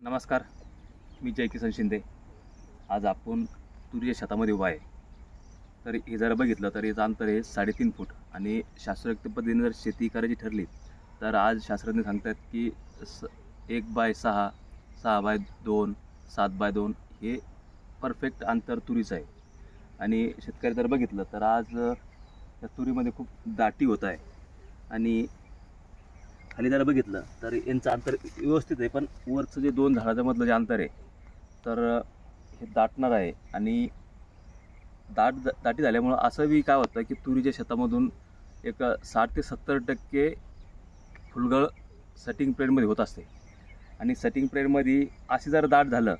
नमस्कार, मी जयकिसन शिंदे। आज आपण तुरीच्या शेतामध्ये उभा आहे। तर हे जर बघितलं तर याचं अंतर आहे 3.5 फूट आणि शास्त्रोक्त पद्धतीने जर शेती करायची ठरली तर आज शास्त्रज्ञ सांगतात की 1/6, 6/2, 7/2 हे परफेक्ट अंतर तुरीचं आहे। आणि शेतकरी जर बघितलं तर आज या तुरीमध्ये खूप दाटी होत आहे आणि खाली जर बघितलं तर यांचं अंतर व्यवस्थित आहे, पण वरचं जे 2 झाडाच्या मधलं जे अंतर आहे तर हे दाटणार आहे। आणि दाटी झाल्यामुळं असं बी काय होतं की तुरीच्या शेतामधून एक 60 ते 70% फुलगळ सेटिंग पिरियडमध्ये होत असते। आणि सेटिंग पिरियडमध्ये अशी जर दाट झालं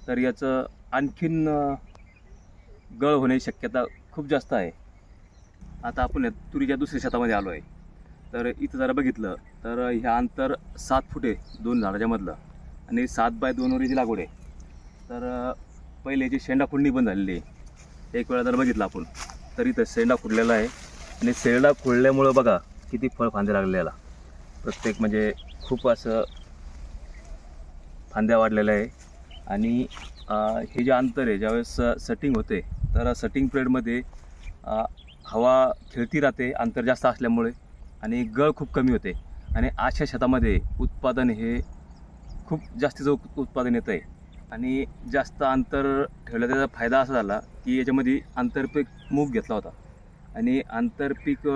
तर याचं आणखीन गळ होण्याची शक्यता खूप जास्त आहे। आता आपण या तुरीच्या दुसऱ्या शेतामध्ये आलो आहे। तर इथं जरा बघितलं तर हे अंतर 7 फूट आहे 2 झाडाच्या मधलं आणि 7/2 वरची लागवड आहे। तर पहिले याची शेंडा खुडणी पण झालेली आहे। एक वेळा जर बघितलं आपण तर इथं शेंडा खुडलेला आहे आणि शेंडा खुडल्यामुळं बघा किती फळ फांदे लागलेला, प्रत्येक म्हणजे खूप असं फांद्या वाढलेल्या आहे। आणि हे जे अंतर आहे ज्यावेळेस सेटिंग होते तर सेटिंग पिरियडमध्ये हवा खेळती राहते अंतर जास्त असल्यामुळे आणि गळ खूप कमी होते। आणि अशा शेतामध्ये उत्पादन हे खूप जास्तीचं उत्पादन येतं आहे। आणि जास्त अंतर ठेवल्याचा त्याचा फायदा असा झाला की याच्यामध्ये आंतरपीक मूग घेतला होता। आणि आंतरपीक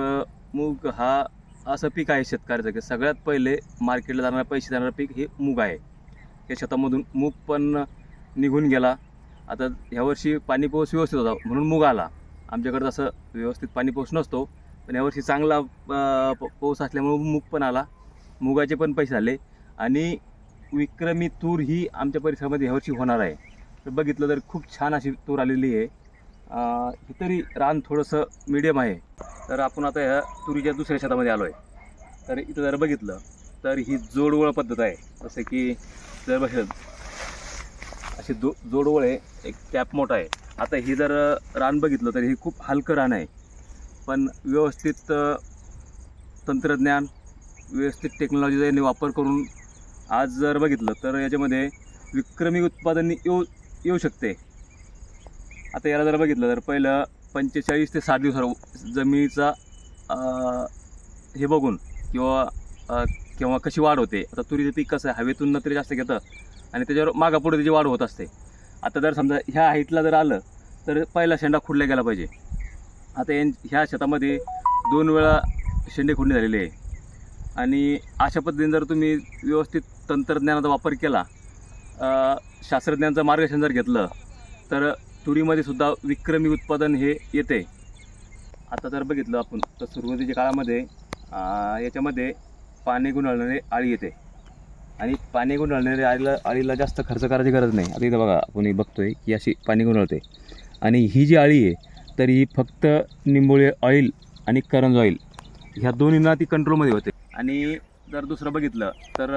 मूग हा असं पीक आहे शेतकऱ्याचं की सगळ्यात पहिले मार्केटला जाणारं पैसे देणारं पीक हे मूग आहे। या शेतामधून मूग पण निघून गेला। आता ह्यावर्षी पाणी पाऊस व्यवस्थित होता म्हणून मूग आला। आमच्याकडे तसं व्यवस्थित पाणी पाऊस नसतो, पण यावर्षी चांगला पाऊस असल्यामुळे मूग पण आला, मुगाचे पण पैसे झाले। आणि विक्रमी तूर ही आमच्या परिसरामध्ये ह्यावर्षी होणार आहे। तर बघितलं तर खूप छान अशी तूर आलेली आहे। ही तरी रान थोडंसं मीडियम आहे। तर आपण आता ह्या तुरीच्या दुसऱ्या शेतामध्ये आलो आहे। तर इथं जर बघितलं तर ही जोडवळ पद्धत आहे। जसं की जर बघितलं अशी जोडवळ आहे, एक कॅप मोठा आहे। आता ही जर रान बघितलं तर हे खूप हलकं रान आहे, पण व्यवस्थित तंत्रज्ञान व्यवस्थित टेक्नॉलॉजीचा वापर करून आज जर बघितलं तर याच्यामध्ये विक्रमी उत्पादन येऊ शकते। आता याला जर बघितलं तर पहिलं 45 ते 60 दिवसावर जमिनीचा हे बघून किंवा कशी वाढ होते। आता तुरीचं पीक कसं आहे हवेतून नत्र जास्त घेतं आणि त्याच्यावर मागापुढे त्याची वाढ होत असते। आता जर समजा ह्या हाईटला जर आलं तर पहिला शेंडा खुडला गेला पाहिजे। आता ह्या शेतामध्ये 2 वेळा शेंडे खुडणी झालेले आहे। आणि अशा पद्धतीने जर तुम्ही व्यवस्थित तंत्रज्ञानाचा वापर केला, शास्त्रज्ञांचं मार्गदर्शन जर घेतलं तर तुरीमध्ये सुद्धा विक्रमी उत्पादन हे येते। आता जर बघितलं आपण तर सुरुवातीच्या काळामध्ये याच्यामध्ये पाणी गुंडाळणारे आळी येते आणि पाणी गुंडाळणारे आळीला जास्त खर्च करायची गरज नाही। आता इथं बघा आपण बघतोय की अशी पाणी गुंडाळते आणि ही जी आळी आहे तर ही फक्त निंबोळी ऑइल आणि करंज ऑइल ह्या दोन्हींना ती कंट्रोलमध्ये होते। आणि जर दुसरं बघितलं तर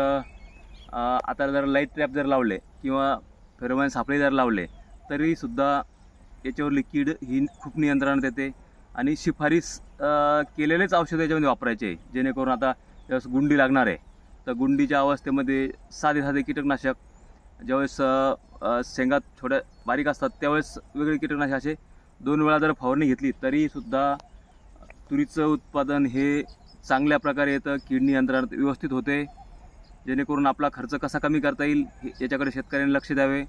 आता जर लाईट ट्रॅप जर लावले किंवा फेरोमोन सापळे जर लावले तरीसुद्धा याच्यावर लिक्विड ही खूप नियंत्रणात येते। आणि शिफारस केलेलेच औषध याच्यामध्ये वापरायचे, जेणेकरून आता ज्यावेळेस गुंडी लागणार आहे तर गुंडीच्या अवस्थेमध्ये साधे कीटकनाशक, ज्यावेळेस शेंगा छोट्या बारीक असतात त्यावेळेस वेगळे कीटकनाशक असे 2 वेळा जर फवारणी घेतली तरीसुद्धा तुरीचं उत्पादन हे चांगल्या प्रकारे येतं, कीड नियंत्रणात व्यवस्थित होते। जेणेकरून आपला खर्च कसा कमी करता येईल याच्याकडे शेतकऱ्यांनी लक्ष द्यावे।